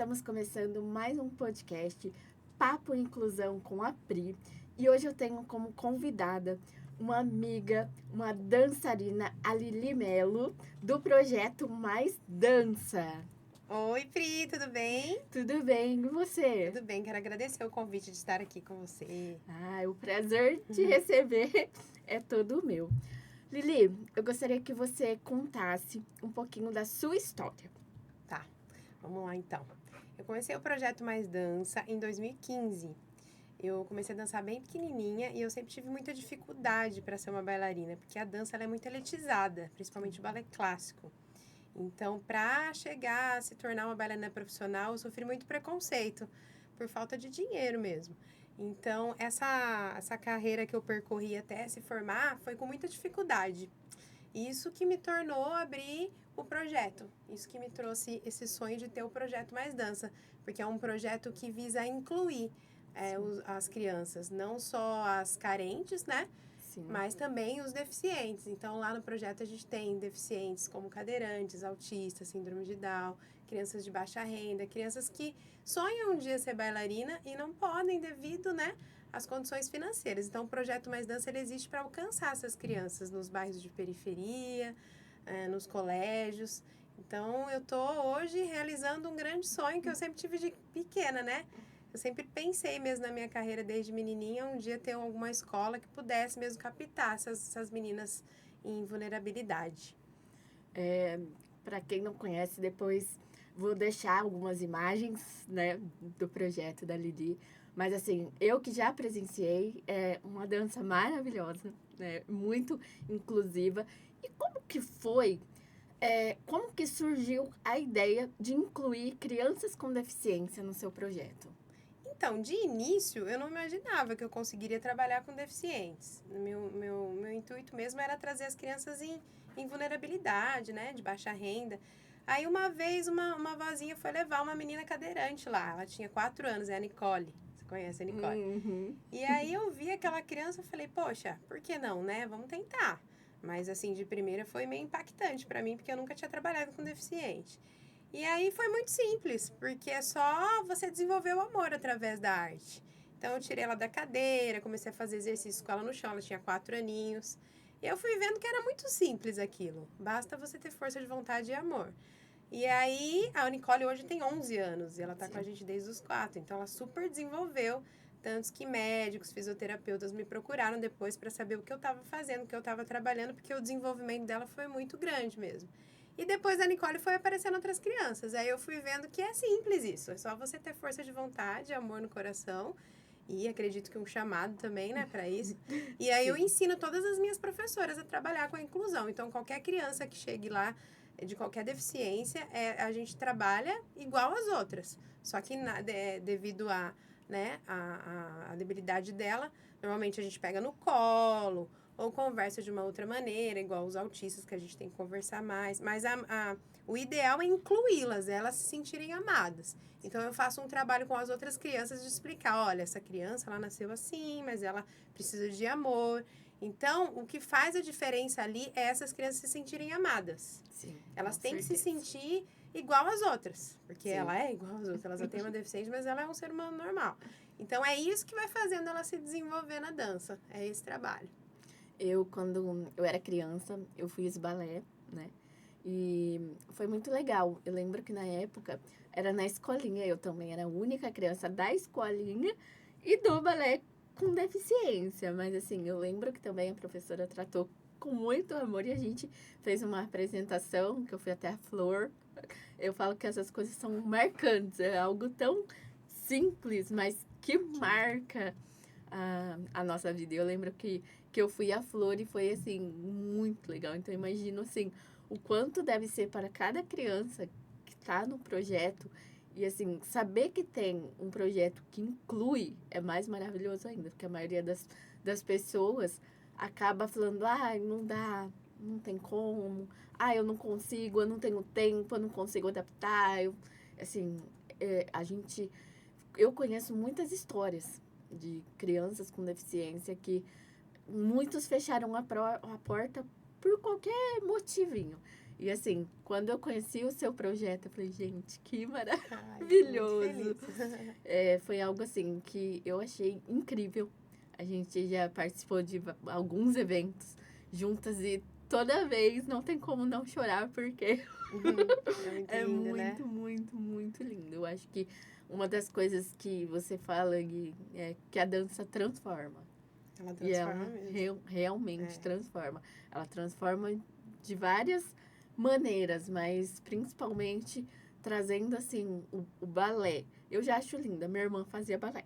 estamos começando mais um podcast Papo Inclusão com a Pri. E hoje eu tenho como convidada uma amiga, uma dançarina, a Lili Melo, do projeto Mais Dança. Oi, Pri, tudo bem? Tudo bem, e você? Tudo bem, quero agradecer o convite de estar aqui com você. O prazer de receber é todo meu. Lili, eu gostaria que você contasse um pouquinho da sua história. Tá, vamos lá então. Eu comecei o projeto Mais Dança em 2015. Eu comecei a dançar bem pequenininha e eu sempre tive muita dificuldade para ser uma bailarina, porque a dança ela é muito elitizada, principalmente o balé clássico. Então, para chegar a se tornar uma bailarina profissional, eu sofri muito preconceito, por falta de dinheiro mesmo. Então, essa carreira que eu percorri até se formar foi com muita dificuldade. Isso que me tornou abrir o projeto. Isso que me trouxe esse sonho de ter o projeto Mais Dança, porque é um projeto que visa incluir as crianças, não só as carentes, né? Sim. Mas também os deficientes. Então, lá no projeto a gente tem deficientes como cadeirantes, autistas, síndrome de Down, crianças de baixa renda, crianças que sonham um dia ser bailarina e não podem devido, né, às condições financeiras. Então, o projeto Mais Dança ele existe para alcançar essas crianças nos bairros de periferia, nos colégios. Então, eu estou hoje realizando um grande sonho que eu sempre tive de pequena, né? Eu sempre pensei mesmo na minha carreira desde menininha, um dia ter alguma escola que pudesse mesmo captar essas meninas em vulnerabilidade. Para quem não conhece, depois vou deixar algumas imagens, né, do projeto da Lili. Mas, assim, eu que já presenciei, é uma dança maravilhosa, né, muito inclusiva. E como que foi, como que surgiu a ideia de incluir crianças com deficiência no seu projeto? Então, de início, eu não imaginava que eu conseguiria trabalhar com deficientes. Meu intuito mesmo era trazer as crianças em vulnerabilidade, né, de baixa renda. Aí, uma vez, uma vozinha foi levar uma menina cadeirante lá. Ela tinha 4 anos, é a Nicole. Você conhece a Nicole? Uhum. E aí, eu vi aquela criança e falei, poxa, por que não, né? Vamos tentar. Mas, assim, de primeira foi meio impactante para mim, porque eu nunca tinha trabalhado com deficiente. E aí foi muito simples, porque é só você desenvolver o amor através da arte. Então eu tirei ela da cadeira, comecei a fazer exercícios com ela no chão, ela tinha 4 aninhos. E eu fui vendo que era muito simples aquilo. Basta você ter força de vontade e amor. E aí a Nicole hoje tem 11 anos e ela tá com a gente desde os 4. Então ela super desenvolveu. Tantos que médicos, fisioterapeutas me procuraram depois para saber o que eu estava fazendo, o que eu estava trabalhando, porque o desenvolvimento dela foi muito grande mesmo. E depois da Nicole foi aparecendo outras crianças. Aí eu fui vendo que é simples isso. É só você ter força de vontade, amor no coração. E acredito que um chamado também, né, para isso. E aí eu ensino todas as minhas professoras a trabalhar com a inclusão. Então, qualquer criança que chegue lá de qualquer deficiência, a gente trabalha igual às outras. Só que devido a, né, a debilidade dela, normalmente a gente pega no colo ou conversa de uma outra maneira, igual os autistas, que a gente tem que conversar mais. Mas o ideal é incluí-las, elas se sentirem amadas. Então, eu faço um trabalho com as outras crianças de explicar, olha, essa criança, ela nasceu assim, mas ela precisa de amor. Então, o que faz a diferença ali é essas crianças se sentirem amadas. Sim, elas têm certeza. que se sentir igual às outras, porque Sim. Ela é igual às outras, ela só tem uma deficiência, mas ela é um ser humano normal. Então, é isso que vai fazendo ela se desenvolver na dança, é esse trabalho. Quando eu era criança, eu fiz balé, né? E foi muito legal. Eu lembro que na época era na escolinha, eu também era a única criança da escolinha e do balé com deficiência. Mas assim, eu lembro que também a professora tratou com muito amor e a gente fez uma apresentação que eu fui até a Flor. Eu falo que essas coisas são marcantes, é algo tão simples, mas que marca a nossa vida. Eu lembro que eu fui à Flor e foi, assim, muito legal. Então, eu imagino, assim, o quanto deve ser para cada criança que está no projeto. E, assim, saber que tem um projeto que inclui é mais maravilhoso ainda, porque a maioria das pessoas acaba falando, não dá, não tem como, eu não consigo, eu não tenho tempo, eu não consigo adaptar. Assim, eu conheço muitas histórias de crianças com deficiência que muitos fecharam a porta por qualquer motivinho. E assim, quando eu conheci o seu projeto, eu falei, gente, que Ai, fico maravilhoso. muito feliz. Foi algo assim que eu achei incrível. A gente já participou de alguns eventos juntas e toda vez não tem como não chorar, porque É muito é lindo, né? muito, muito, muito lindo. Eu acho que uma das coisas que você fala, Gui, é que a dança transforma. Ela E transforma ela mesmo. realmente É. transforma. Ela transforma de várias maneiras, mas principalmente trazendo assim o balé. Eu já acho linda. Minha irmã fazia balé.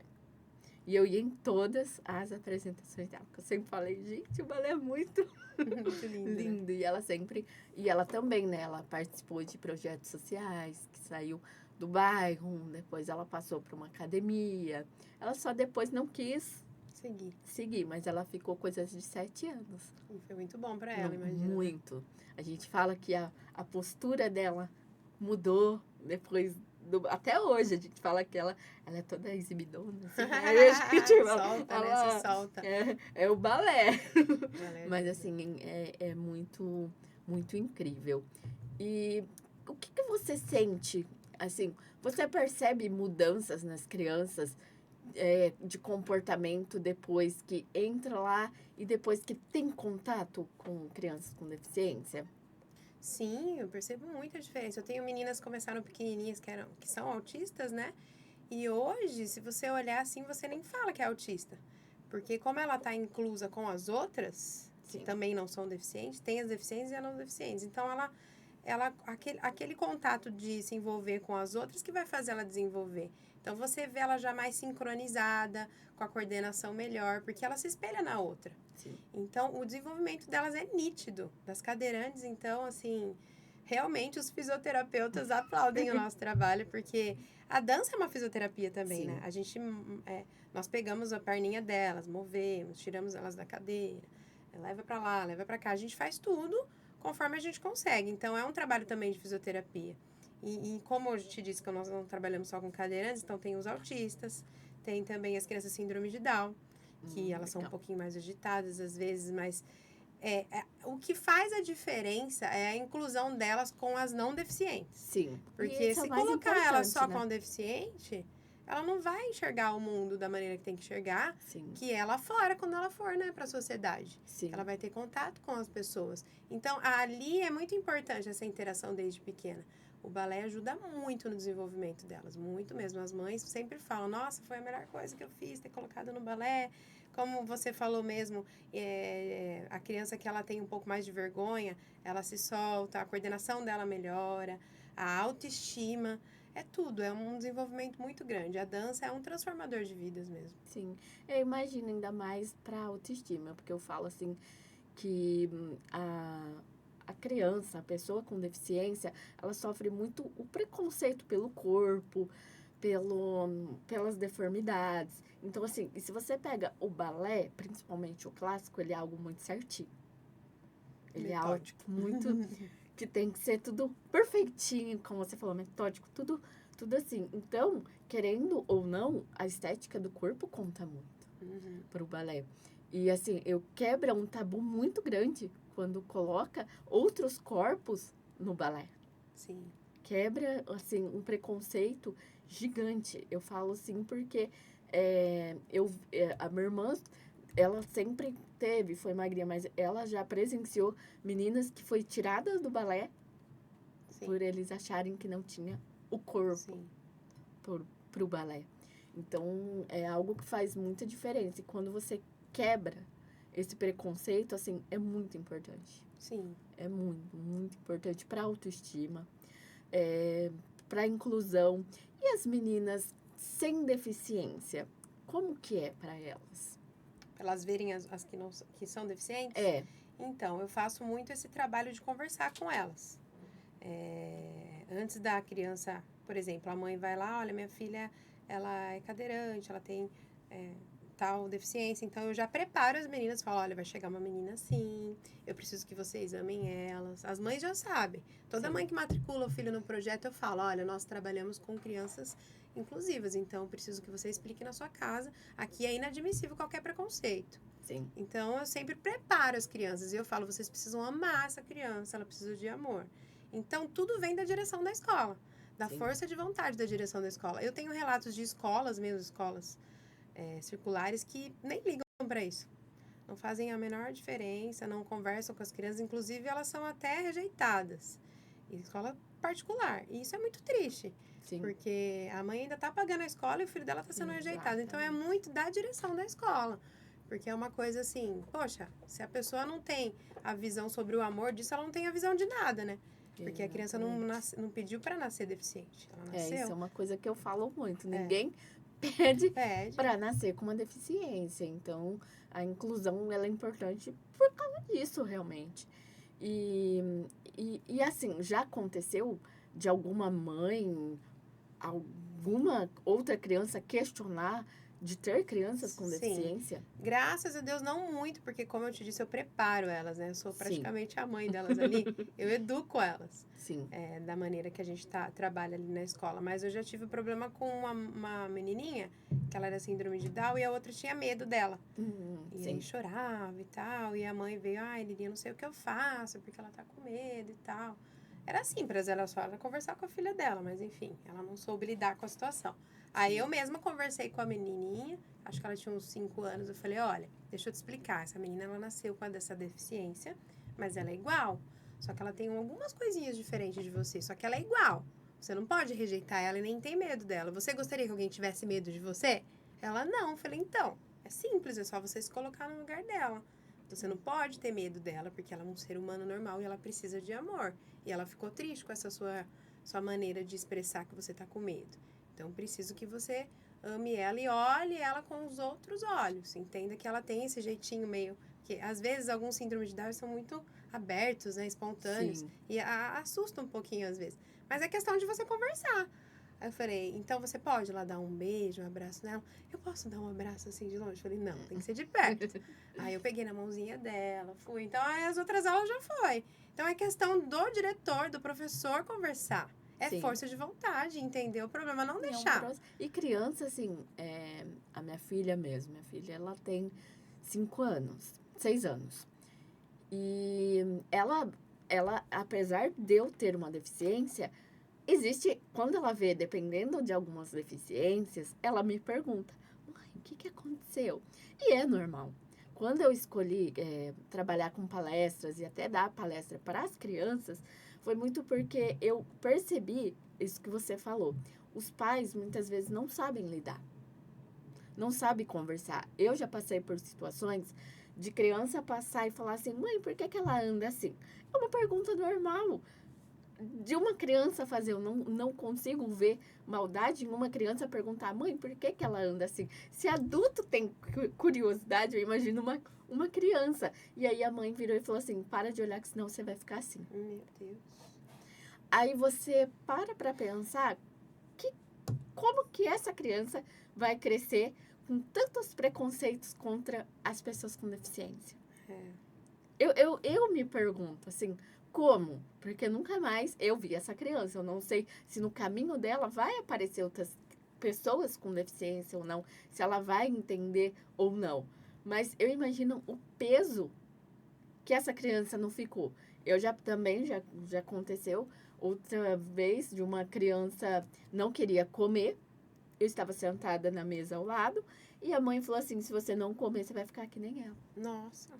E eu ia em todas as apresentações dela. Porque eu sempre falei, gente, o balé é muito Muito lindo, né? lindo. E ela sempre. E ela também, né? Ela participou de projetos sociais, que saiu do bairro. Depois ela passou para uma academia. Ela só depois não quis Segui. seguir, mas ela ficou coisas de 7 anos. E foi muito bom pra Não, ela, imagina, né? muito. A gente fala que a postura dela mudou depois do. Até hoje a gente fala que ela é toda exibidona, assim, né? E a gente fala, Solta, né? Se ela solta. é o balé. Balé Mas ajuda. assim, é muito, muito incrível. E o que, que você sente? Assim, você percebe mudanças nas crianças de comportamento depois que entra lá e depois que tem contato com crianças com deficiência? Sim, eu percebo muita diferença. Eu tenho meninas que começaram pequenininhas que são autistas, né? E hoje, se você olhar assim, você nem fala que é autista. Porque como ela está inclusa com as outras, que Sim. também não são deficientes, tem as deficientes e as não deficientes. Então, aquele contato de se envolver com as outras que vai fazer ela desenvolver. Então, você vê ela já mais sincronizada, com a coordenação melhor, porque ela se espelha na outra. Sim. Então, o desenvolvimento delas é nítido. Das cadeirantes, então, assim, realmente os fisioterapeutas aplaudem o nosso trabalho, porque a dança é uma fisioterapia também, Sim. né? Nós pegamos a perninha delas, movemos, tiramos elas da cadeira, leva pra lá, leva pra cá. A gente faz tudo conforme a gente consegue. Então, é um trabalho também de fisioterapia. E como eu te disse que nós não trabalhamos só com cadeirantes, então tem os autistas, tem também as crianças síndrome de Down, que elas são um Legal. pouquinho mais agitadas às vezes, mas o que faz a diferença é a inclusão delas com as não deficientes. Sim. E Porque esse é o se mais colocar ela só importante, com né? a deficiente, ela não vai enxergar o mundo da maneira que tem que enxergar, Sim. que é lá fora, quando ela for, né, para a sociedade. Sim. Ela vai ter contato com as pessoas. Então, ali é muito importante essa interação desde pequena. O balé ajuda muito no desenvolvimento delas, muito mesmo. As mães sempre falam, nossa, foi a melhor coisa que eu fiz, ter colocado no balé. Como você falou mesmo, a criança que ela tem um pouco mais de vergonha, ela se solta, a coordenação dela melhora, a autoestima, é tudo, é um desenvolvimento muito grande. A dança é um transformador de vidas mesmo. Sim. Eu imagino ainda mais para autoestima, porque eu falo assim que a criança, a pessoa com deficiência, ela sofre muito o preconceito pelo corpo, pelas deformidades. Então, assim, e se você pega o balé, principalmente o clássico, ele é algo muito certinho. Ele é algo Metódico. muito que tem que ser tudo perfeitinho, como você falou, metódico, tudo assim. Então, querendo ou não, a estética do corpo conta muito pro balé. E assim, eu quebra um tabu muito grande quando coloca outros corpos no balé. Sim. Quebra, assim, um preconceito gigante. Eu falo assim porque a minha irmã, ela sempre teve, foi magrinha, mas ela já presenciou meninas que foi tiradas do balé Sim. por eles acharem que não tinha o corpo Sim. pro balé. Então, é algo que faz muita diferença. E quando você quebra esse preconceito, assim, é muito importante. Sim. É muito, muito importante para a autoestima, para a inclusão. E as meninas sem deficiência, como que é para elas? Para elas verem as que, não, que são deficientes? É, Então, eu faço muito esse trabalho de conversar com elas. Antes da criança, por exemplo, a mãe vai lá, olha, minha filha, ela é cadeirante, ela tem tal deficiência. Então, eu já preparo as meninas, falo, olha, vai chegar uma menina assim, eu preciso que vocês amem elas. As mães já sabem. Toda Sim. mãe que matricula o filho no projeto, eu falo, olha, nós trabalhamos com crianças inclusivas, então eu preciso que você explique na sua casa. Aqui é inadmissível qualquer preconceito. Sim. Então, eu sempre preparo as crianças e eu falo, vocês precisam amar essa criança, ela precisa de amor. Então, tudo vem da direção da escola, da Sim. força de vontade da direção da escola. Eu tenho relatos de escolas, mesmo escolas circulares, que nem ligam para isso. Não fazem a menor diferença, não conversam com as crianças, inclusive elas são até rejeitadas. Em escola particular. E isso é muito triste. Sim. Porque a mãe ainda está pagando a escola e o filho dela está sendo rejeitado. Então, é Exatamente. muito da direção da escola. Porque é uma coisa assim, poxa, se a pessoa não tem a visão sobre o amor disso, ela não tem a visão de nada, né? Porque a criança não pediu para nascer deficiente. Ela nasceu. Isso é uma coisa que eu falo muito. Ninguém pede para nascer com uma deficiência. Então, a inclusão ela é importante por causa disso, realmente. E assim, já aconteceu de alguma mãe, alguma outra criança questionar de ter crianças com deficiência? Graças a Deus, não muito, porque como eu te disse, eu preparo elas, né? Eu sou Sim. praticamente a mãe delas ali. Eu educo elas. Sim. Da maneira que a gente trabalha ali na escola. Mas eu já tive problema com uma menininha, que ela era síndrome de Down, e a outra tinha medo dela. E Sim. aí chorava e tal. E a mãe veio, ai, Lilinha, não sei o que eu faço, porque ela tá com medo e tal. Era assim, pra ela só era conversar com a filha dela, mas enfim, ela não soube lidar com a situação. Aí eu mesma conversei com a menininha, acho que ela tinha uns 5 anos, eu falei, olha, deixa eu te explicar, essa menina, ela nasceu com essa deficiência, mas ela é igual, só que ela tem algumas coisinhas diferentes de você, só que ela é igual. Você não pode rejeitar ela e nem ter medo dela. Você gostaria que alguém tivesse medo de você? Ela, não. Eu falei, então, é simples, é só você se colocar no lugar dela. Você não pode ter medo dela, porque ela é um ser humano normal e ela precisa de amor. E ela ficou triste com essa sua maneira de expressar que você tá com medo. Então, preciso que você ame ela e olhe ela com os outros olhos. Entenda que ela tem esse jeitinho meio... que às vezes, alguns síndromes de Down são muito abertos, né? Espontâneos. Sim. E assusta um pouquinho, às vezes. Mas é questão de você conversar. Aí eu falei, então você pode lá dar um beijo, um abraço nela? Eu posso dar um abraço assim de longe? Eu falei, não, tem que ser de perto. Aí eu peguei na mãozinha dela, fui. Então, aí as outras aulas já foi. Então, é questão do diretor, do professor conversar. É Sim. força de vontade, entender o problema, não deixar. E criança, assim, a minha filha mesmo, ela tem 5 anos, 6 anos. E ela, apesar de eu ter uma deficiência, existe, quando ela vê, dependendo de algumas deficiências, ela me pergunta, mãe, o que aconteceu? E é normal. Quando eu escolhi trabalhar com palestras e até dar palestra para as crianças, foi muito porque eu percebi isso que você falou. Os pais, muitas vezes, não sabem lidar. Não sabem conversar. Eu já passei por situações de criança passar e falar assim, mãe, por que ela anda assim? É uma pergunta normal. De uma criança fazer, eu não consigo ver maldade em uma criança perguntar, mãe, por que ela anda assim? Se adulto tem curiosidade, eu imagino uma criança. E aí a mãe virou e falou assim, para de olhar que senão você vai ficar assim. Meu Deus. Aí você para pensar como que essa criança vai crescer com tantos preconceitos contra as pessoas com deficiência. Eu me pergunto, assim, como? Porque nunca mais eu vi essa criança. Eu não sei se no caminho dela vai aparecer outras pessoas com deficiência ou não, se ela vai entender ou não. Mas eu imagino o peso que essa criança não ficou. Eu já aconteceu outra vez de uma criança não queria comer. Eu estava sentada na mesa ao lado e a mãe falou assim, se você não comer, você vai ficar que nem ela. Nossa.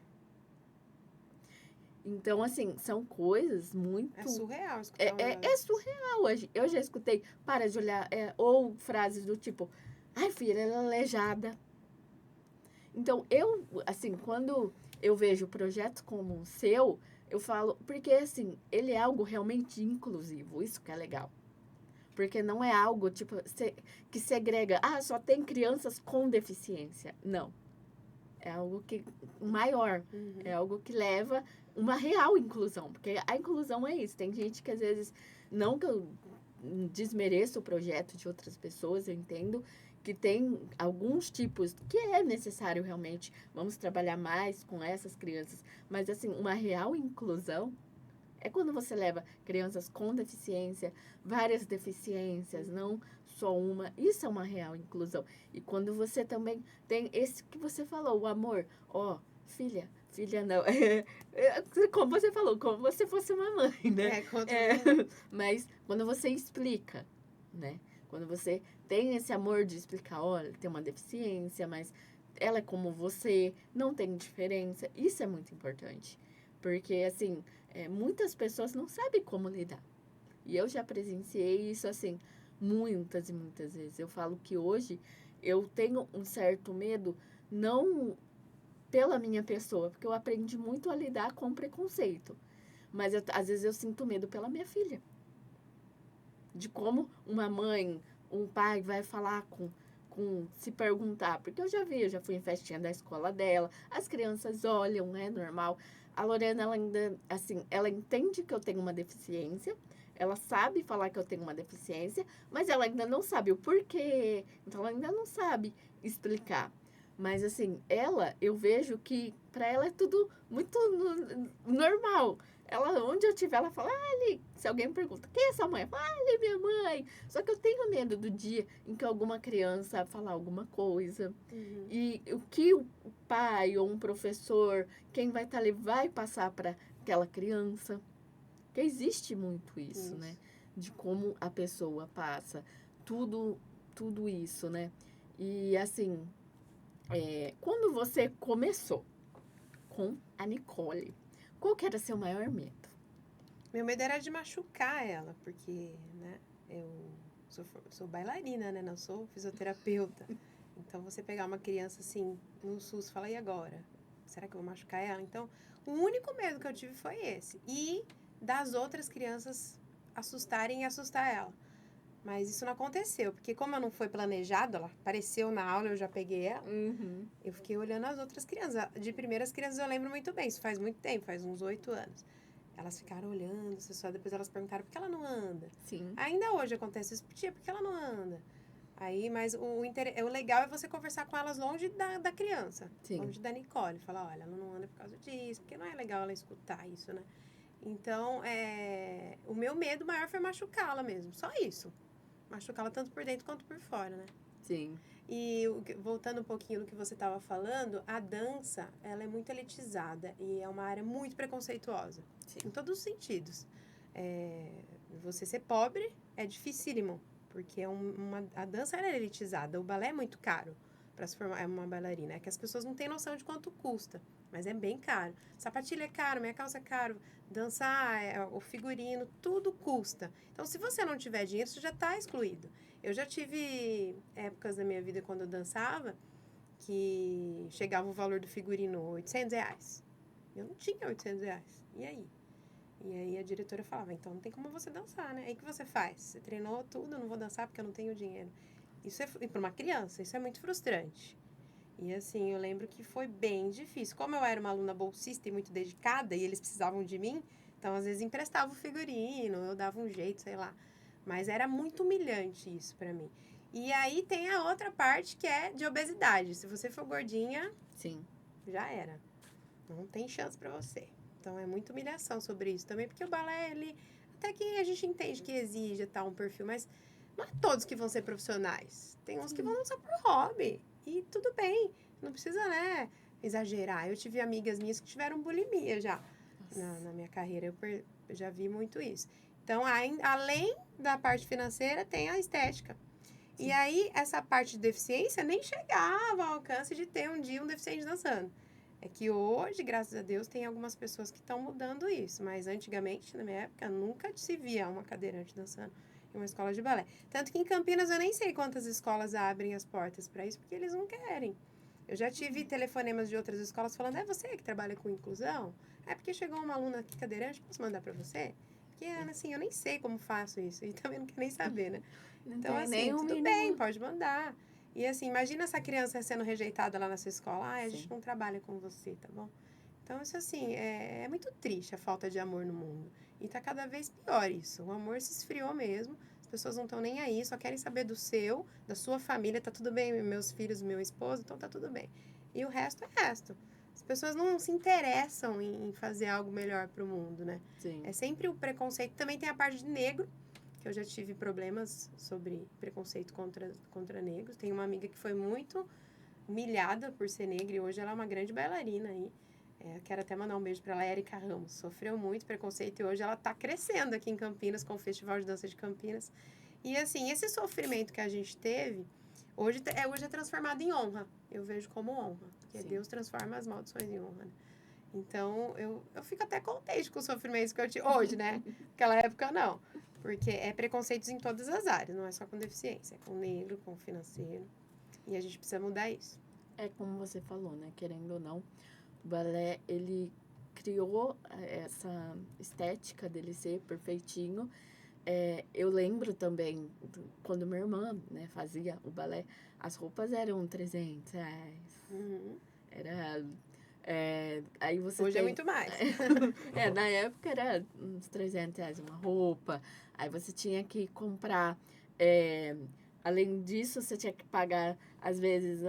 Então, assim, são coisas muito... É surreal escutar É surreal. Eu já escutei, para de olhar, ou frases do tipo, ai, filha, ela é aleijada. Então, assim, quando eu vejo projetos como o seu, eu falo, porque, assim, ele é algo realmente inclusivo, isso que é legal. Porque não é algo, tipo, que segrega, só tem crianças com deficiência. Não. É algo maior. Uhum. É algo que leva uma real inclusão. Porque a inclusão é isso. Tem gente que, às vezes, não que eu desmereço o projeto de outras pessoas, eu entendo que tem alguns tipos que é necessário realmente, vamos trabalhar mais com essas crianças, mas assim, uma real inclusão é quando você leva crianças com deficiência, várias deficiências, não só uma. Isso é uma real inclusão. E quando você também tem esse que você falou, o amor. Ó, filha, filha não. Como você falou, como você fosse uma mãe, né? Contra É, mim. mas quando você explica, né? Quando você tem esse amor de explicar, olha, tem uma deficiência, mas ela é como você, não tem diferença. Isso é muito importante. Porque, assim, muitas pessoas não sabem como lidar. E eu já presenciei isso, assim, muitas e muitas vezes. Eu falo que hoje eu tenho um certo medo, não pela minha pessoa, porque eu aprendi muito a lidar com preconceito. Mas às vezes eu sinto medo pela minha filha. De como uma mãe, um pai vai falar se perguntar. Porque eu já fui em festinha da escola dela, as crianças olham, é normal. A Lorena, ela ainda, assim, ela entende que eu tenho uma deficiência, ela sabe falar que eu tenho uma deficiência, mas ela ainda não sabe o porquê, então ela ainda não sabe explicar. Mas, assim, eu vejo que para ela é tudo muito normal. Ela, onde eu tiver, ela fala, Ali, se alguém me pergunta, quem é sua mãe? Eu falo, Ali, minha mãe. Só que eu tenho medo do dia em que alguma criança falar alguma coisa. E o que o pai ou um professor, quem vai estar ali, vai passar para aquela criança. Porque existe muito isso, né? De como a pessoa passa. Tudo, tudo isso, né? E, assim, quando você começou com a Nicole, qual que era seu maior medo? Meu medo era de machucar ela, porque, né, eu sou bailarina, né, não sou fisioterapeuta. Então, você pegar uma criança assim, no SUS, fala, e agora? Será que eu vou machucar ela? Então, o único medo que eu tive foi esse. E das outras crianças assustarem e assustar ela. Mas isso não aconteceu, porque como não foi planejado, ela apareceu na aula, eu já peguei ela. Eu fiquei olhando as outras crianças. De primeiras crianças eu lembro muito bem, isso faz muito tempo, faz uns 8 anos. Elas ficaram olhando, só depois elas perguntaram por que ela não anda. Sim. Ainda hoje acontece isso, tia, por que ela não anda? Aí, mas o legal é você conversar com elas longe da criança, Sim. longe da Nicole. Falar, olha, ela não anda por causa disso, porque não é legal ela escutar isso, né? Então, o meu medo maior foi machucá-la mesmo, só isso. Machucá-la tanto por dentro quanto por fora, né? Sim. E voltando um pouquinho do que você estava falando, a dança, ela é muito elitizada e é uma área muito preconceituosa. Sim. Em todos os sentidos. Você ser pobre é dificílimo, porque a dança é elitizada, o balé é muito caro para se formar uma bailarina. É que as pessoas não têm noção de quanto custa, mas é bem caro. Sapatilha é caro, minha calça é caro, dançar, o figurino, tudo custa. Então, se você não tiver dinheiro, você já está excluído. Eu já tive épocas da minha vida quando eu dançava que chegava o valor do figurino R$ 800. Eu não tinha R$ 800. E aí? E aí a diretora falava, então não tem como você dançar, né? Aí o que você faz? Você treinou tudo, eu não vou dançar porque eu não tenho dinheiro. Isso para uma criança, isso é muito frustrante. E assim, eu lembro que foi bem difícil. Como eu era uma aluna bolsista e muito dedicada e eles precisavam de mim, então às vezes emprestava o figurino, eu dava um jeito, sei lá. Mas era muito humilhante isso pra mim. E aí tem a outra parte que é de obesidade. Se você for gordinha, Sim. já era. Não tem chance pra você. Então é muita humilhação sobre isso também, porque o balé, ele até que a gente entende que exige tal um perfil, mas não é todos que vão ser profissionais. Tem uns que vão só por hobby. E tudo bem. Não precisa, né, exagerar. Eu tive amigas minhas que tiveram bulimia já na minha carreira. Eu já vi muito isso. Então, além da parte financeira, tem a estética. Sim. E aí, essa parte de deficiência nem chegava ao alcance de ter um dia um deficiente dançando. É que hoje, graças a Deus, tem algumas pessoas que estão mudando isso. Mas antigamente, na minha época, nunca se via uma cadeirante dançando em uma escola de balé. Tanto que em Campinas eu nem sei quantas escolas abrem as portas para isso, porque eles não querem. Eu já tive telefonemas de outras escolas falando, é você que trabalha com inclusão? É porque chegou uma aluna aqui cadeirante, posso mandar para você? Porque, assim, eu nem sei como faço isso. E também não quero nem saber, né? Não então, tem assim, nem tudo mínimo... bem, pode mandar. E, assim, imagina essa criança sendo rejeitada lá na sua escola. Ah, a gente não trabalha com você, tá bom? Então, isso, assim, é muito triste a falta de amor no mundo. E tá cada vez pior isso. O amor se esfriou mesmo. As pessoas não estão nem aí, só querem saber do seu, da sua família, tá tudo bem, meus filhos, meu esposo, então tá tudo bem. E o resto é resto. As pessoas não se interessam em fazer algo melhor para o mundo, né? Sim. É sempre o preconceito. Também tem a parte de negro, que eu já tive problemas sobre preconceito contra negros. Tem uma amiga que foi muito humilhada por ser negra e hoje ela é uma grande bailarina aí. Quero até mandar um beijo para ela, Érica Ramos. Sofreu muito preconceito e hoje ela está crescendo aqui em Campinas com o Festival de Dança de Campinas. E assim, esse sofrimento que a gente teve, hoje é transformado em honra. Eu vejo como honra. Porque Sim. Deus transforma as maldições em honra, né? Então, eu fico até contente com os sofrimentos que eu tive hoje, né? Naquela época, não. Porque é preconceitos em todas as áreas, não é só com deficiência. É com negro, com financeiro. E a gente precisa mudar isso. É como você falou, né? Querendo ou não, o balé, ele criou essa estética dele ser perfeitinho. Eu lembro também, quando minha irmã, né, fazia o balé, as roupas eram R$300. Uhum. Era... aí você Hoje tem... é muito mais. Na época era uns R$300 uma roupa. Aí você tinha que comprar... além disso, você tinha que pagar, às vezes,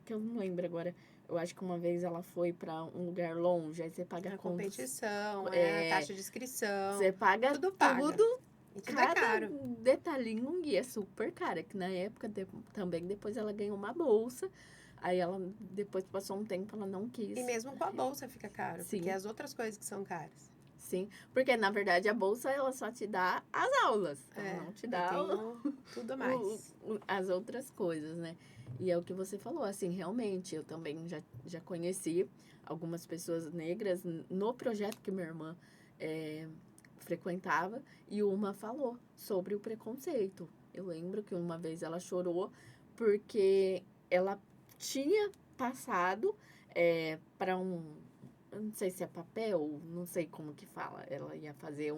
que eu não lembro agora. Eu acho que uma vez ela foi para um lugar longe, aí você paga A contas. competição, a taxa de inscrição. Você paga Tudo paga. tudo, E tudo cada é caro. detalhinho, e é super cara. Que na época, também, depois ela ganhou uma bolsa. Aí ela, depois passou um tempo, ela não quis. E mesmo com a bolsa fica caro, Sim. porque as outras coisas que são caras. Sim, porque na verdade a bolsa ela só te dá as aulas, ela não te dá tudo mais. As outras coisas, né? E é o que você falou, assim, realmente, eu também já conheci algumas pessoas negras no projeto que minha irmã frequentava, e uma falou sobre o preconceito. Eu lembro que uma vez ela chorou porque ela tinha passado para eu não sei se é papel, não sei como que fala. Ela ia fazer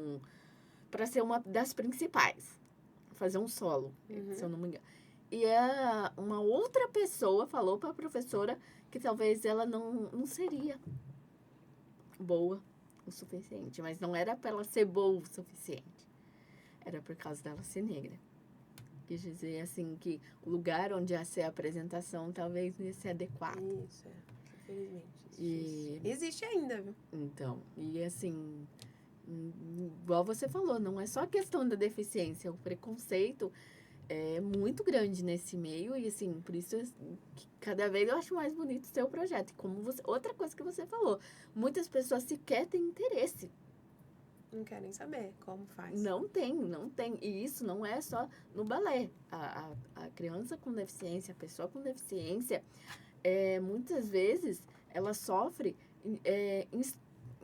para ser uma das principais. Fazer um solo, se eu não me engano. E uma outra pessoa falou para a professora que talvez ela não seria boa o suficiente. Mas não era para ela ser boa o suficiente. Era por causa dela ser negra. Quis dizer, assim, que o lugar onde ia ser a apresentação talvez não ia ser adequado. Isso, infelizmente. Existe ainda, viu? Então, e assim, igual você falou, não é só a questão da deficiência, o preconceito é muito grande nesse meio e assim, por isso que cada vez eu acho mais bonito o seu projeto. E como outra coisa que você falou, muitas pessoas sequer têm interesse. Não querem saber como faz. Não tem. E isso não é só no balé. A criança com deficiência, a pessoa com deficiência, muitas vezes ela sofre em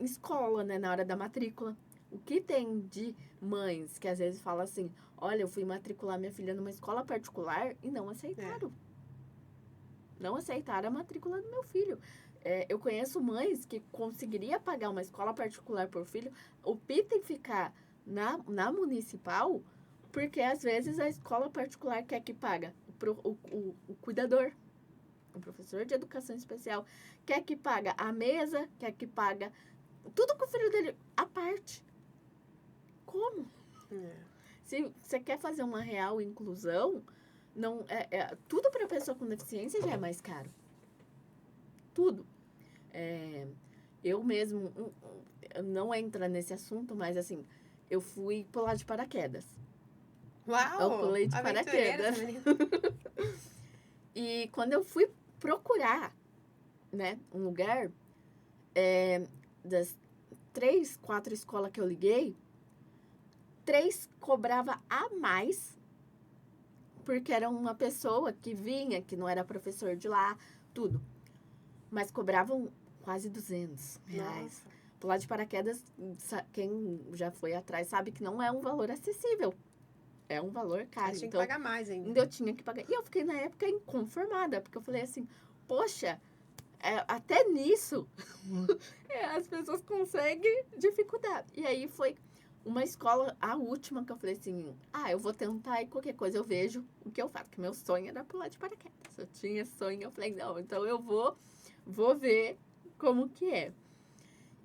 escola, né, na hora da matrícula. O que tem de mães que às vezes falam assim, olha, eu fui matricular minha filha numa escola particular e não aceitaram. Não aceitaram a matrícula do meu filho. Eu conheço mães que conseguiria pagar uma escola particular por filho, optam em ficar na municipal, porque às vezes a escola particular quer que paga o cuidador, o professor de educação especial, quer que paga a mesa, quer que paga tudo com o filho dele à parte. Como? Se você quer fazer uma real inclusão, não tudo para pessoa com deficiência já é mais caro. Tudo. Eu mesmo, não entra nesse assunto, mas assim, eu fui pular de paraquedas. Uau! Eu pulei de paraquedas. E quando eu fui procurar, né, um lugar, das 3, 4 escolas que eu liguei, 3 cobrava a mais, porque era uma pessoa que vinha, que não era professor de lá, tudo. Mas cobravam quase R$200. Nossa. Pular de paraquedas, quem já foi atrás sabe que não é um valor acessível. É um valor caro. Tinha que pagar mais ainda. Eu tinha que pagar. E eu fiquei, na época, inconformada, porque eu falei assim, poxa, até nisso as pessoas conseguem dificultar. E aí foi uma escola, a última, que eu falei assim, eu vou tentar e qualquer coisa eu vejo o que eu faço. Porque meu sonho era pular de paraquedas. Eu tinha sonho, eu falei, não, então eu vou ver como que é.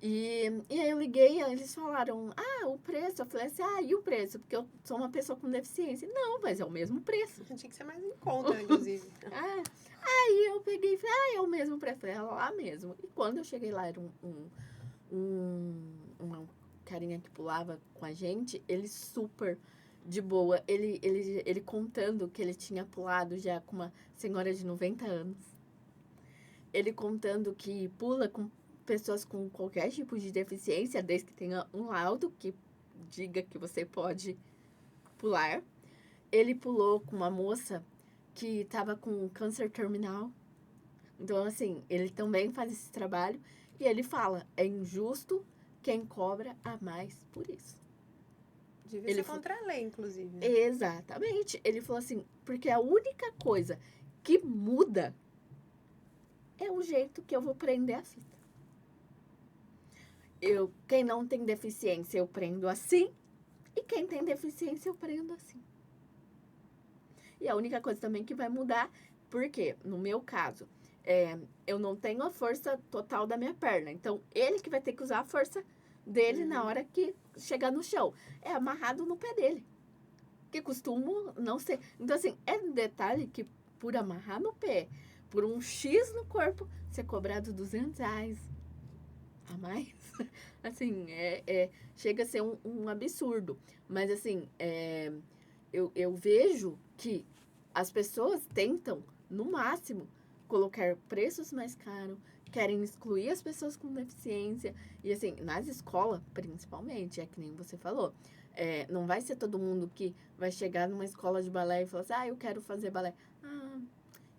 E aí eu liguei, aí eles falaram, o preço. Eu falei assim, e o preço? Porque eu sou uma pessoa com deficiência. Não, mas é o mesmo preço. Tinha que ser mais em conta, inclusive. Aí eu peguei e falei, é o mesmo preço. Falei, lá mesmo. E quando eu cheguei lá, era uma carinha que pulava com a gente, ele super de boa. Ele contando que ele tinha pulado já com uma senhora de 90 anos. Ele contando que pula com pessoas com qualquer tipo de deficiência, desde que tenha um laudo que diga que você pode pular. Ele pulou com uma moça que estava com câncer terminal. Então, assim, ele também faz esse trabalho. E ele fala, é injusto quem cobra a mais por isso. Devia ser contra a lei, inclusive. Né? Exatamente. Ele falou assim, porque a única coisa que muda é o jeito que eu vou prender a fita. Quem não tem deficiência, eu prendo assim. E quem tem deficiência, eu prendo assim. E a única coisa também que vai mudar, porque, no meu caso, eu não tenho a força total da minha perna. Então, ele que vai ter que usar a força dele na hora que chegar no chão. É amarrado no pé dele. Que costumo não ser. Então, assim, é um detalhe que por amarrar no pé, por um X no corpo, ser cobrado R$200 a mais. Assim, chega a ser um absurdo. Mas, assim, eu vejo que as pessoas tentam, no máximo, colocar preços mais caros, querem excluir as pessoas com deficiência. E, assim, nas escolas, principalmente, é que nem você falou, não vai ser todo mundo que vai chegar numa escola de balé e falar assim, eu quero fazer balé.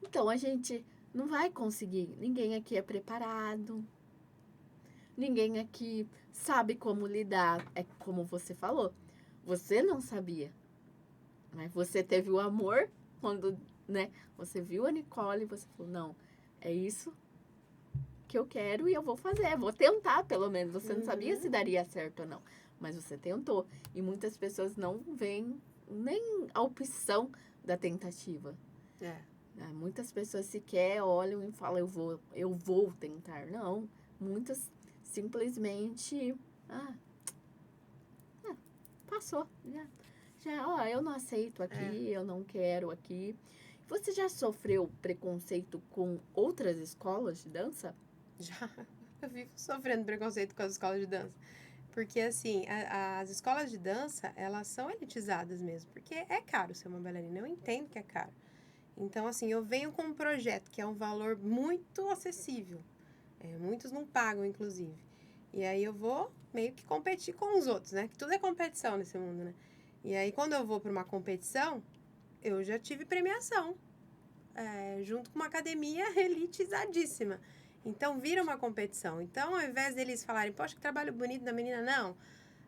Então, a gente não vai conseguir. Ninguém aqui é preparado. Ninguém aqui sabe como lidar. É como você falou. Você não sabia. Mas você teve o amor quando, né? Você viu a Nicole e você falou, não, é isso que eu quero e eu vou fazer. Vou tentar, pelo menos. Você não sabia se daria certo ou não. Mas você tentou. E muitas pessoas não veem nem a opção da tentativa. Muitas pessoas sequer olham e falam, eu vou tentar. Não. Muitas simplesmente passou. Já, eu não aceito aqui, eu não quero aqui. Você já sofreu preconceito com outras escolas de dança? Já. Eu vivo sofrendo preconceito com as escolas de dança. Porque, assim, as escolas de dança, elas são elitizadas mesmo. Porque é caro ser uma bailarina. Eu entendo que é caro. Então, assim, eu venho com um projeto que é um valor muito acessível. Muitos não pagam, inclusive. E aí eu vou meio que competir com os outros, né? Que tudo é competição nesse mundo, né? E aí, quando eu vou para uma competição, eu já tive premiação. Junto com uma academia elitizadíssima. Então, vira uma competição. Então, ao invés deles falarem, poxa, que trabalho bonito da menina, não.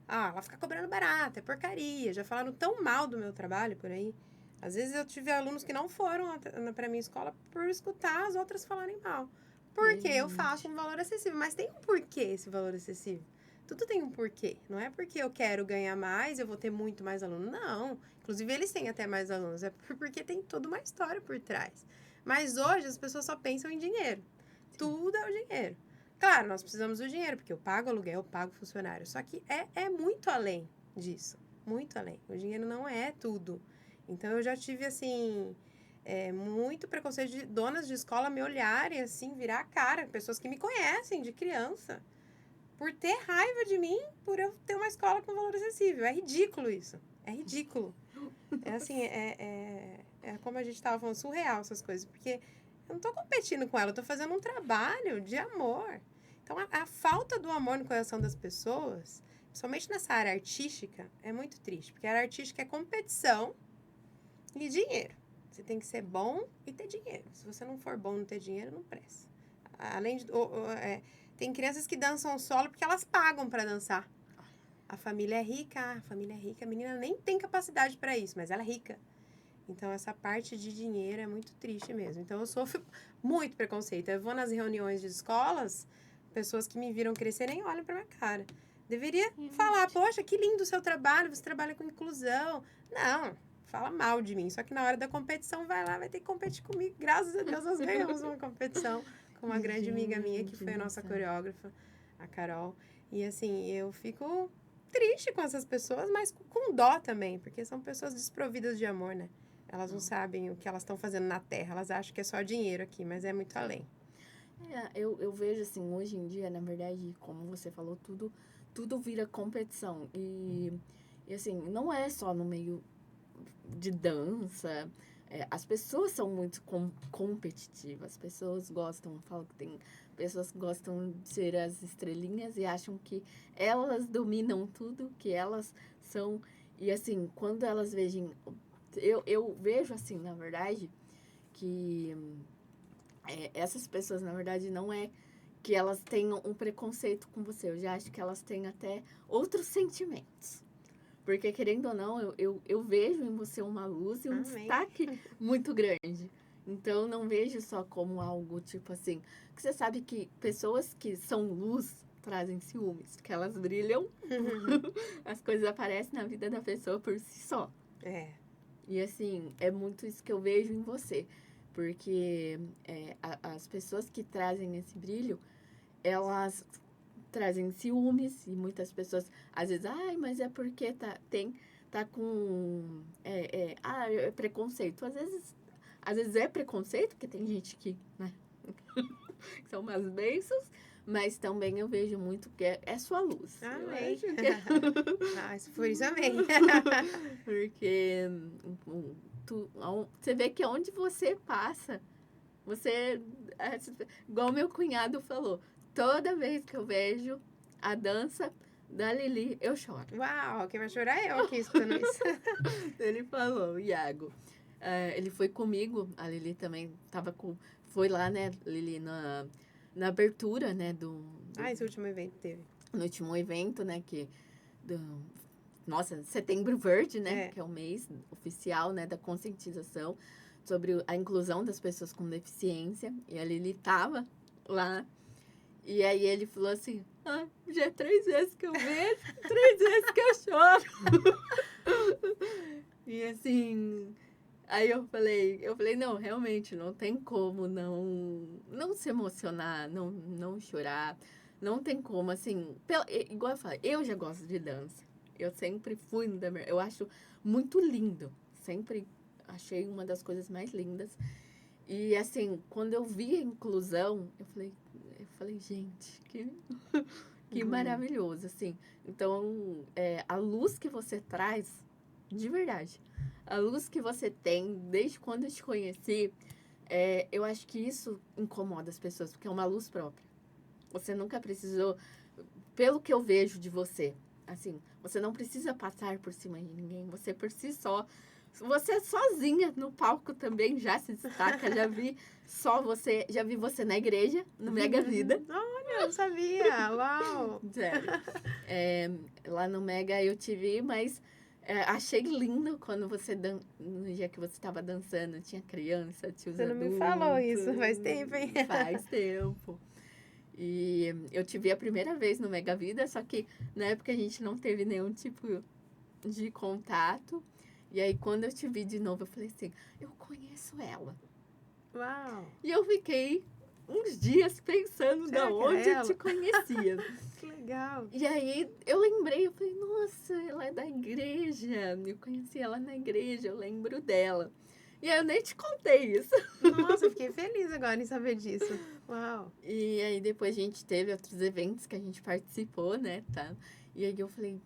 Ela fica cobrando barato, é porcaria. Já falaram tão mal do meu trabalho por aí. Às vezes, eu tive alunos que não foram para minha escola por escutar as outras falarem mal. Porque eu faço um valor acessível. Mas tem um porquê esse valor acessível. Tudo tem um porquê. Não é porque eu quero ganhar mais, eu vou ter muito mais aluno. Não. Inclusive, eles têm até mais alunos. É porque tem toda uma história por trás. Mas hoje, as pessoas só pensam em dinheiro. Sim. Tudo é o dinheiro. Claro, nós precisamos do dinheiro, porque eu pago aluguel, eu pago funcionário. Só que é muito além disso. Muito além. O dinheiro não é tudo. Então, eu já tive, assim... muito preconceito de donas de escola me olharem, assim, virar a cara. Pessoas que me conhecem de criança. Por ter raiva de mim, por eu ter uma escola com valor acessível. É ridículo isso. É ridículo. Assim, como a gente estava falando, surreal essas coisas. Porque eu não estou competindo com ela, eu estou fazendo um trabalho de amor. Então, a falta do amor no coração das pessoas, principalmente nessa área artística, é muito triste. Porque a área artística é competição e dinheiro. Você tem que ser bom e ter dinheiro. Se você não for bom e não ter dinheiro, não presta. Além de... tem crianças que dançam solo porque elas pagam para dançar. A família é rica, a menina nem tem capacidade para isso, mas ela é rica. Então, essa parte de dinheiro é muito triste mesmo. Então, eu sofro muito preconceito. Eu vou nas reuniões de escolas, pessoas que me viram crescer nem olham para minha cara. Deveria falar, poxa, que lindo o seu trabalho, você trabalha com inclusão. Não, fala mal de mim. Só que na hora da competição, vai lá, vai ter que competir comigo. Graças a Deus, nós ganhamos uma competição com uma grande amiga minha, que foi a nossa coreógrafa. a Carol. E assim, eu fico triste com essas pessoas, mas com dó também, porque são pessoas desprovidas de amor, né? Elas não sabem o que elas estão fazendo na Terra, elas acham que é só dinheiro aqui, mas é muito além. Eu vejo assim, hoje em dia, na verdade, como você falou, tudo vira competição. E assim, não é só no meio de dança. As pessoas são muito competitivas. As pessoas gostam, eu falo que tem pessoas que gostam de ser as estrelinhas e acham que elas dominam tudo, que elas são. E assim, quando elas vejam. Eu vejo assim, na verdade, que essas pessoas, na verdade, não é que elas tenham um preconceito com você. Eu já acho que elas têm até outros sentimentos. Porque, querendo ou não, eu vejo em você uma luz e um Amém. destaque muito grande. Então, não vejo só como algo tipo assim. Porque você sabe que pessoas que são luz trazem ciúmes, porque elas brilham, as coisas aparecem na vida da pessoa por si só. É. E assim, é muito isso que eu vejo em você. Porque as pessoas que trazem esse brilho, elas trazem ciúmes e muitas pessoas às vezes, ai, mas é porque tá com é preconceito. Às vezes é preconceito, porque tem gente que, né, que são umas bênçãos, mas também eu vejo muito que é sua luz. Amém. Eu acho que Por isso amém. porque você vê que onde você passa, você igual meu cunhado falou, toda vez que eu vejo a dança da Lili, eu choro. Uau, quem vai chorar é eu aqui escutando isso. Ele falou, Iago. Ele foi comigo, a Lili também foi lá, né, Lili, na abertura, né, Esse último evento teve. no último evento, né, nossa, Setembro Verde, né, que é o mês oficial, né, da conscientização sobre a inclusão das pessoas com deficiência, e a Lili tava lá. E aí ele falou assim, já é 3 vezes que eu vejo, 3 vezes que eu choro. E assim, aí eu falei, não, realmente, não tem como não se emocionar, não chorar, não tem como, assim, igual eu falei, eu já gosto de dança, eu sempre fui, eu acho muito lindo, sempre achei uma das coisas mais lindas. E assim, quando eu vi a inclusão, eu falei, gente, que maravilhoso, assim. Então, a luz que você traz, de verdade, a luz que você tem desde quando eu te conheci, eu acho que isso incomoda as pessoas, porque é uma luz própria. Você nunca precisou, pelo que eu vejo de você, assim, você não precisa passar por cima de ninguém, você por si só. Você sozinha no palco também já se destaca. Já vi você na igreja, no Mega Vida. Olha, eu não sabia. Uau. Sério. Lá no Mega eu te vi, mas achei lindo quando no dia que você estava dançando, tinha criança, tinha os Você não adultos. me falou isso, faz tempo, hein? Faz tempo. E eu te vi a primeira vez no Mega Vida, só que na época a gente não teve nenhum tipo de contato. E aí, quando eu te vi de novo, eu falei assim, eu conheço ela. Uau. E eu fiquei uns dias pensando Será de que onde era eu te ela? conhecia. Que legal. E aí, eu lembrei, eu falei, nossa, ela é da igreja. Eu conheci ela na igreja, eu lembro dela. E aí, eu nem te contei isso. Nossa, eu fiquei feliz agora em saber disso. Uau. E aí, depois a gente teve outros eventos que a gente participou, né, tá? E aí, eu falei,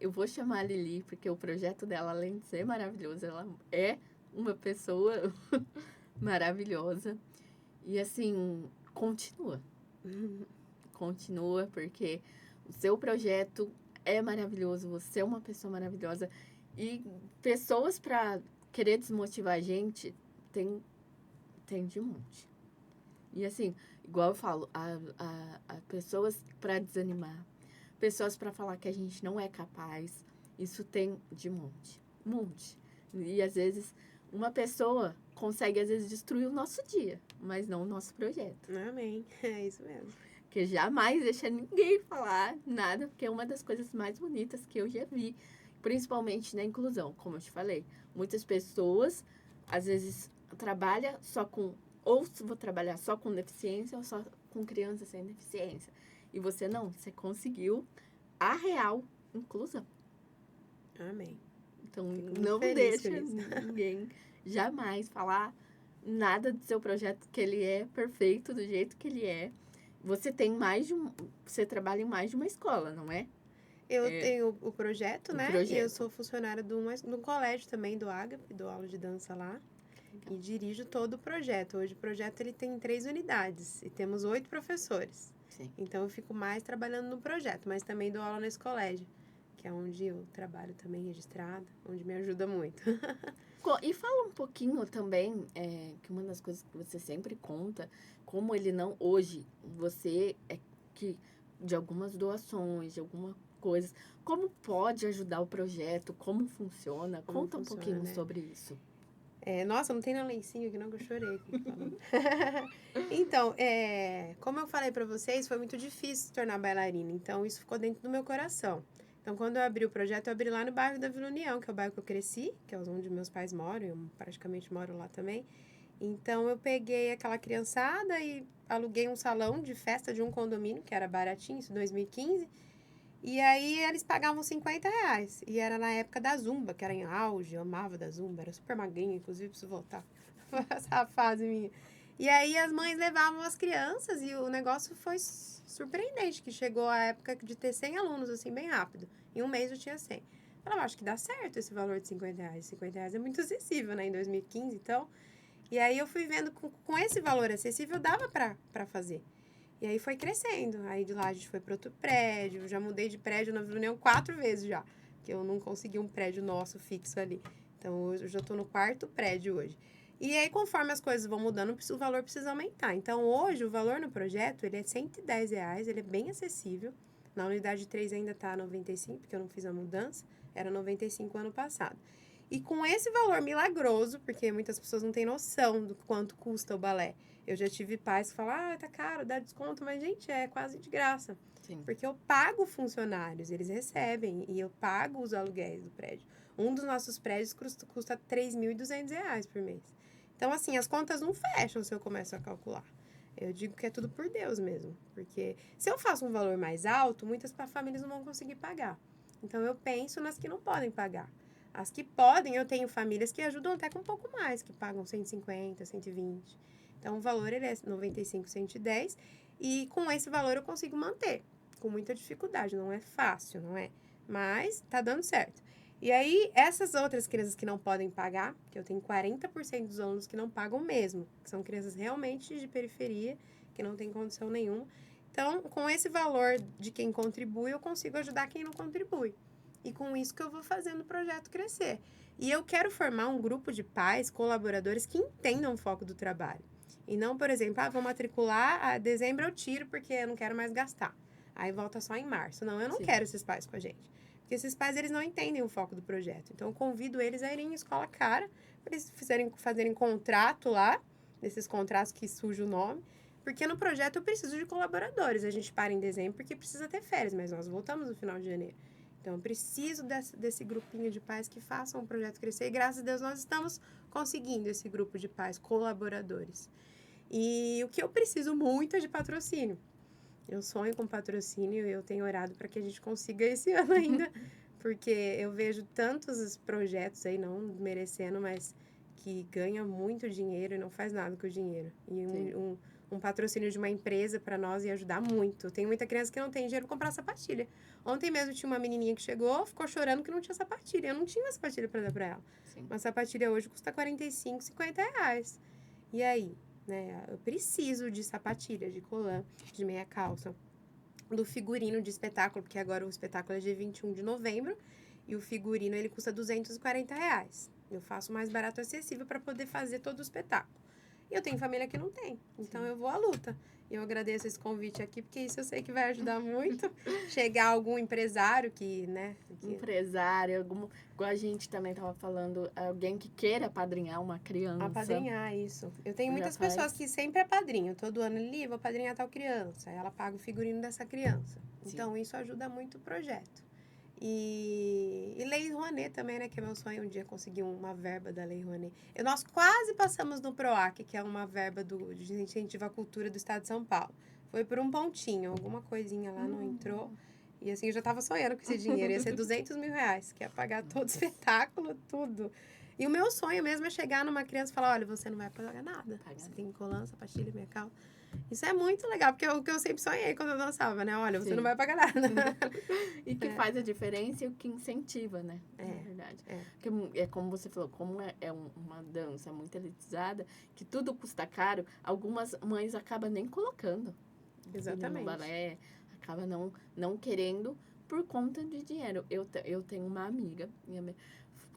eu vou chamar a Lili, porque o projeto dela, além de ser maravilhoso, ela é uma pessoa maravilhosa. E assim, continua. Continua, porque o seu projeto é maravilhoso, você é uma pessoa maravilhosa. E pessoas para querer desmotivar a gente, tem de monte. E assim, igual eu falo, a pessoas para desanimar, pessoas para falar que a gente não é capaz, isso tem de monte. Monte. E às vezes, uma pessoa consegue, às vezes, destruir o nosso dia, mas não o nosso projeto. Amém. É isso mesmo. Que jamais deixa ninguém falar nada, porque é uma das coisas mais bonitas que eu já vi, principalmente na inclusão, como eu te falei. Muitas pessoas, às vezes, trabalham só com, ou vou trabalhar só com deficiência ou só com crianças sem deficiência. E você não, você conseguiu a real inclusão. Amém. Então, Fico muito não feliz deixa por isso. ninguém jamais falar nada do seu projeto, que ele é perfeito do jeito que ele é. Você tem mais de um... Você trabalha em mais de uma escola, não é? Eu tenho o projeto, O né? E eu projeto. sou funcionária de um colégio também, do Ágape, dou aula de dança lá. Legal. E dirijo todo o projeto. Hoje o projeto ele tem 3 unidades e temos 8 professores. Sim. Então eu fico mais trabalhando no projeto, mas também dou aula nesse colégio, que é onde eu trabalho também registrada, onde me ajuda muito. E fala um pouquinho também, que uma das coisas que você sempre conta, como ele não, hoje, você é que de algumas doações, de alguma coisa, como pode ajudar o projeto, como funciona? Como Conta um funciona, pouquinho né? sobre isso. Nossa, não tem nem lencinho aqui não, que eu chorei aqui falando. Então, como eu falei pra vocês, foi muito difícil se tornar bailarina. Então, isso ficou dentro do meu coração. Então, quando eu abri o projeto, eu abri lá no bairro da Vila União, que é o bairro que eu cresci, que é onde meus pais moram, eu praticamente moro lá também. Então, eu peguei aquela criançada e aluguei um salão de festa de um condomínio, que era baratinho, isso em 2015. E aí, eles pagavam R$ 50. E era na época da Zumba, que era em auge, eu amava da Zumba, era super magrinha, inclusive preciso voltar. Essa fase minha. E aí, as mães levavam as crianças e o negócio foi surpreendente, que chegou a época de ter 100 alunos, assim, bem rápido. Em um mês eu tinha 100. Eu falava, acho que dá certo esse valor de R$ 50. R$ 50 é muito acessível, né, em 2015, então. E aí, eu fui vendo com esse valor acessível, dava pra fazer. E aí foi crescendo. Aí de lá a gente foi para outro prédio. Já mudei de prédio na Vila União 4 vezes já. Que eu não consegui um prédio nosso fixo ali. Então hoje eu já estou no 4º prédio hoje. E aí, conforme as coisas vão mudando, o valor precisa aumentar. Então, hoje, o valor no projeto, ele é R$ 110, ele é bem acessível. Na unidade 3 ainda está 95, porque eu não fiz a mudança. Era 95 ano passado. E com esse valor milagroso, porque muitas pessoas não têm noção do quanto custa o balé. Eu já tive pais que falam, tá caro, dá desconto, mas, gente, é quase de graça. Sim. Porque eu pago funcionários, eles recebem, e eu pago os aluguéis do prédio. Um dos nossos prédios custa R$ 3.200 por mês. Então, assim, as contas não fecham se eu começo a calcular. Eu digo que é tudo por Deus mesmo. Porque se eu faço um valor mais alto, muitas famílias não vão conseguir pagar. Então, eu penso nas que não podem pagar. As que podem, eu tenho famílias que ajudam até com um pouco mais, que pagam 150, 120. Então, o valor ele é 95, 110. E com esse valor eu consigo manter. Com muita dificuldade. Não é fácil, não é? Mas tá dando certo. E aí, essas outras crianças que não podem pagar, que eu tenho 40% dos alunos que não pagam mesmo, que são crianças realmente de periferia, que não têm condição nenhuma. Então, com esse valor de quem contribui, eu consigo ajudar quem não contribui. E com isso que eu vou fazendo o projeto crescer. E eu quero formar um grupo de pais, colaboradores, que entendam o foco do trabalho. E não, por exemplo, vou matricular, a dezembro eu tiro porque eu não quero mais gastar. Aí volta só em março. Não, eu não quero esses pais com a gente. Porque esses pais, eles não entendem o foco do projeto. Então, eu convido eles a irem em escola cara, para eles fazerem contrato lá, nesses contratos que suja o nome, porque no projeto eu preciso de colaboradores. A gente para em dezembro porque precisa ter férias, mas nós voltamos no final de janeiro. Então, eu preciso desse grupinho de pais que façam o projeto crescer. E, graças a Deus, nós estamos conseguindo esse grupo de pais colaboradores. E o que eu preciso muito é de patrocínio. Eu sonho com patrocínio e eu tenho orado para que a gente consiga esse ano ainda, porque eu vejo tantos projetos aí, não merecendo, mas que ganha muito dinheiro e não faz nada com o dinheiro. E um patrocínio de uma empresa para nós ia ajudar muito. Tem muita criança que não tem dinheiro para comprar sapatilha. Ontem mesmo tinha uma menininha que chegou, ficou chorando que não tinha sapatilha. Eu não tinha uma sapatilha para dar para ela. Sim. Uma sapatilha hoje custa 45, 50 reais. E aí? Né? Eu preciso de sapatilha, de colã, de meia calça, do figurino de espetáculo, porque agora o espetáculo é dia 21 de novembro e o figurino ele custa R$ 240. Eu faço mais barato acessível para poder fazer todo o espetáculo. E eu tenho família que não tem, então eu vou à luta. E eu agradeço esse convite aqui, porque isso eu sei que vai ajudar muito. Chegar algum empresário que, né? Empresário, igual a gente também estava falando, alguém que queira apadrinhar uma criança. Apadrinhar, isso. Eu tenho muitas pessoas que sempre apadrinham. Todo ano ali, vou apadrinhar tal criança. Aí ela paga o figurino dessa criança. Sim. Então, isso ajuda muito o projeto. E Lei Rouanet também, né? Que é meu sonho um dia conseguir uma verba da Lei Rouanet. Nós quase passamos no PROAC, que é uma verba de incentivo à cultura do Estado de São Paulo. Foi por um pontinho, alguma coisinha lá não entrou. E assim, eu já tava sonhando com esse dinheiro. Ia ser 200 mil reais, que ia pagar todo o espetáculo, tudo. E o meu sonho mesmo é chegar numa criança e falar, olha, você não vai pagar nada. Você tem colã, sapatilha, mecal. Isso é muito legal, porque é o que eu sempre sonhei quando eu dançava, né? Olha, você não vai pagar nada. E que faz a diferença e o que incentiva, né? Na verdade. Porque é como você falou, como é uma dança muito elitizada, que tudo custa caro, algumas mães acabam nem colocando. Exatamente. No balé, acaba não querendo por conta de dinheiro. Eu tenho uma amiga,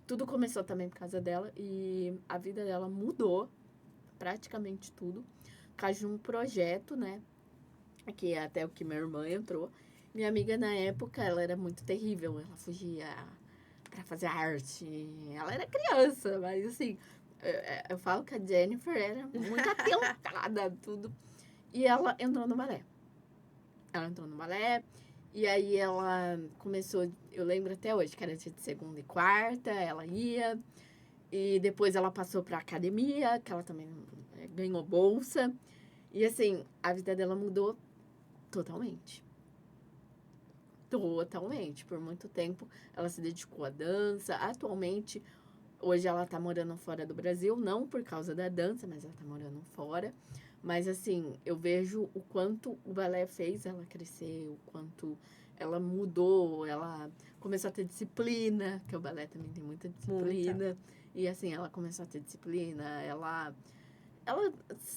tudo começou também por causa dela, e a vida dela mudou, praticamente tudo, por causa de um projeto, né? Que é até o que minha irmã entrou. Minha amiga, na época, ela era muito terrível. Ela fugia pra fazer arte. Ela era criança, mas assim... Eu falo que a Jennifer era muito atentada, tudo. E ela entrou no balé. E aí ela começou... Eu lembro até hoje que era dia de segunda e quarta. Ela ia. E depois ela passou pra academia, que ela também ganhou bolsa. E assim, a vida dela mudou totalmente. Por muito tempo, ela se dedicou à dança. Atualmente, hoje ela tá morando fora do Brasil, não por causa da dança, mas ela tá morando fora. Mas, assim, eu vejo o quanto o balé fez ela crescer, o quanto ela mudou, ela começou a ter disciplina, que o balé também tem muita disciplina. Muita. E, assim, ela começou a ter disciplina, ela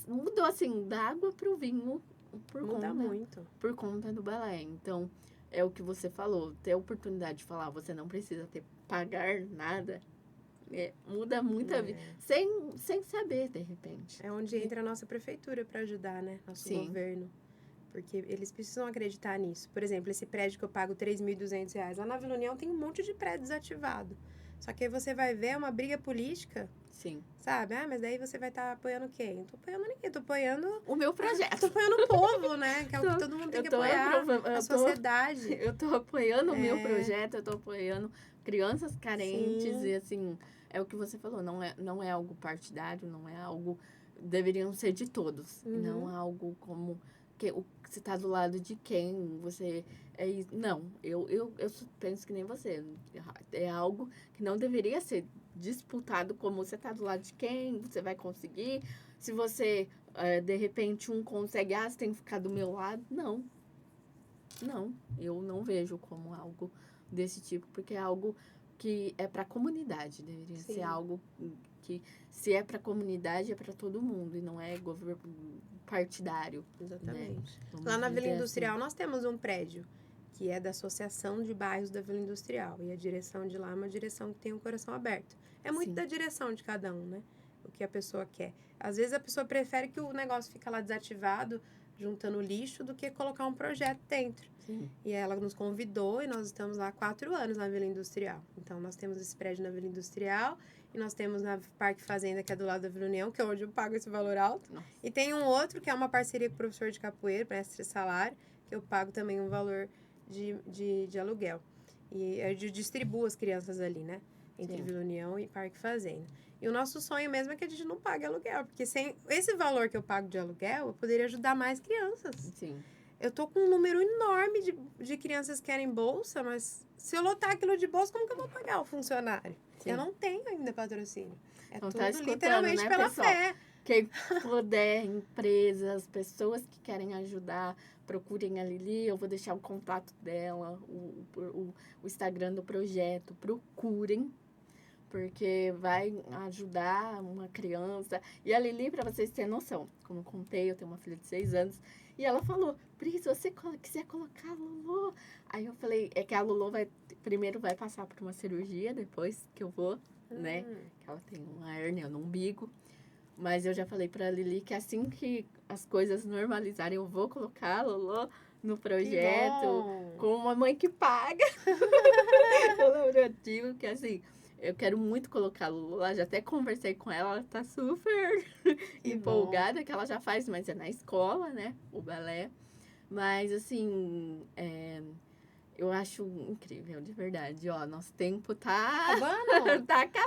mudou, assim, da água pro vinho por conta do balé. Então, é o que você falou, ter a oportunidade de falar, você não precisa pagar nada, muda muito a vida, sem saber, de repente. É onde entra a nossa prefeitura para ajudar, né? Nosso governo. Porque eles precisam acreditar nisso. Por exemplo, esse prédio que eu pago R$3.200, lá na Vila União tem um monte de prédio desativado. Só que aí você vai ver uma briga política. Sim. Sabe? Mas daí você vai estar apoiando quem? Não tô apoiando ninguém, tô apoiando... o meu projeto. Tô apoiando o povo, né? Que é o que todo mundo tem que apoiar, a sociedade. Eu tô apoiando o meu projeto, eu tô apoiando crianças carentes. Sim. E assim, é o que você falou, não é algo partidário, não é algo... Deveriam ser de todos. Não é algo como... você tá do lado de quem, você... não, eu penso que nem você. É algo que não deveria ser disputado, como você tá do lado de quem, você vai conseguir. Se você, de repente, um consegue, você tem que ficar do meu lado. Não, eu não vejo como algo desse tipo, porque é algo que é para a comunidade. Deveria ser algo que, se é para a comunidade, é para todo mundo, e não é partidário. Exatamente. Né? Lá na Vila Industrial, nós temos um prédio que é da Associação de Bairros da Vila Industrial. E a direção de lá é uma direção que tem um coração aberto. É muito da direção de cada um, né? O que a pessoa quer. Às vezes a pessoa prefere que o negócio fique lá desativado, juntando lixo, do que colocar um projeto dentro. Sim. E ela nos convidou e nós estamos lá há 4 anos na Vila Industrial. Então, nós temos esse prédio na Vila Industrial e nós temos na Parque Fazenda, que é do lado da Vila União, que é onde eu pago esse valor alto. Nossa. E tem um outro, que é uma parceria com o professor de capoeira, mestre salário, que eu pago também um valor de aluguel. E eu distribuo as crianças ali, né? Entre Vila União e Parque Fazenda. E o nosso sonho mesmo é que a gente não pague aluguel, porque sem esse valor que eu pago de aluguel, eu poderia ajudar mais crianças. Sim. Eu tô com um número enorme de crianças que querem bolsa, mas se eu lotar aquilo de bolsa, como que eu vou pagar o funcionário? Sim. Eu não tenho ainda patrocínio. Então, tudo literalmente, né, pela fé. Quem puder, empresas, pessoas que querem ajudar, procurem a Lili. Eu vou deixar o contato dela, o Instagram do projeto. Procurem, porque vai ajudar uma criança. E a Lili, para vocês terem noção, como eu contei, eu tenho uma filha de 6 anos, e ela falou, Pri, se você quiser colocar a Lulu... Aí eu falei, que a Lulu primeiro vai passar por uma cirurgia, depois que eu vou, né? Que ela tem uma hérnia no umbigo. Mas eu já falei pra Lili que assim que as coisas normalizarem, eu vou colocar a Lulu no projeto com uma mãe que paga. Eu digo que assim, eu quero muito colocar a Lulu lá, já até conversei com ela, ela tá super empolgada, que ela já faz, mas é na escola, né, o balé. Mas assim, Eu acho incrível, de verdade. Ó, nosso tempo Acabando? tá Eu queria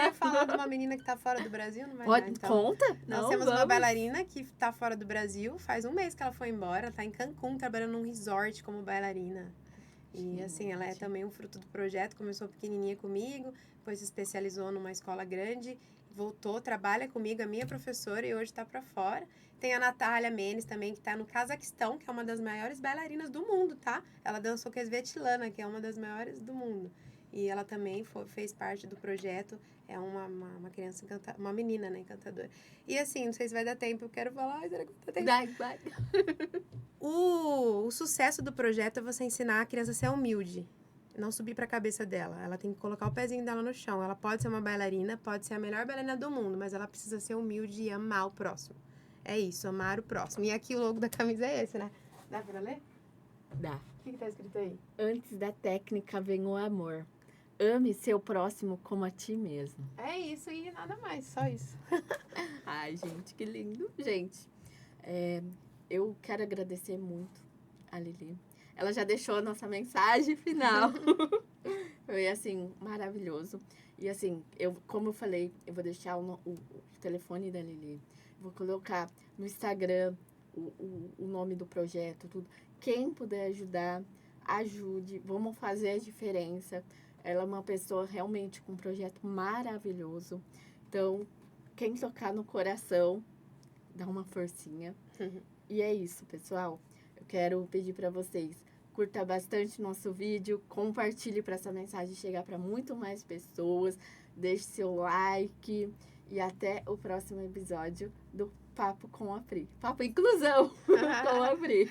acabando. falar de uma menina que tá fora do Brasil, não vai Pode, dar, então. conta? Nós Não, temos uma vamos. bailarina que tá fora do Brasil, faz um mês que ela foi embora, ela tá em Cancún, trabalhando num resort como bailarina. E assim, ela é Gente. também um fruto do projeto, começou pequenininha comigo, depois se especializou numa escola grande, voltou, trabalha comigo, é minha professora e hoje tá pra fora. Tem a Natália Menes também, que tá no Cazaquistão, que é uma das maiores bailarinas do mundo, tá? Ela dançou com a Svetlana, que é uma das maiores do mundo. E ela também fez parte do projeto, é uma criança, uma menina, né, encantadora. E assim, não sei se vai dar tempo, eu quero falar, será que vai dar tempo? Vai. O sucesso do projeto é você ensinar a criança a ser humilde. Não subir para a cabeça dela. Ela tem que colocar o pezinho dela no chão. Ela pode ser uma bailarina, pode ser a melhor bailarina do mundo, mas ela precisa ser humilde e amar o próximo. É isso, amar o próximo. E aqui o logo da camisa é esse, né? Dá para ler? Dá. O que tá escrito aí? Antes da técnica vem o amor. Ame seu próximo como a ti mesmo. É isso e nada mais, só isso. Ai, gente, que lindo. Gente, eu quero agradecer muito a Lili. Ela já deixou a nossa mensagem final. Foi, assim, maravilhoso. E, assim, como eu falei, eu vou deixar o telefone da Lili. Vou colocar no Instagram o nome do projeto, tudo. Quem puder ajudar, ajude. Vamos fazer a diferença. Ela é uma pessoa realmente com um projeto maravilhoso. Então, quem tocar no coração, dá uma forcinha. E é isso, pessoal. Eu quero pedir para vocês, curta bastante nosso vídeo, compartilhe para essa mensagem chegar para muito mais pessoas, deixe seu like e até o próximo episódio do Papo com a Pri. Papo Inclusão com a Pri.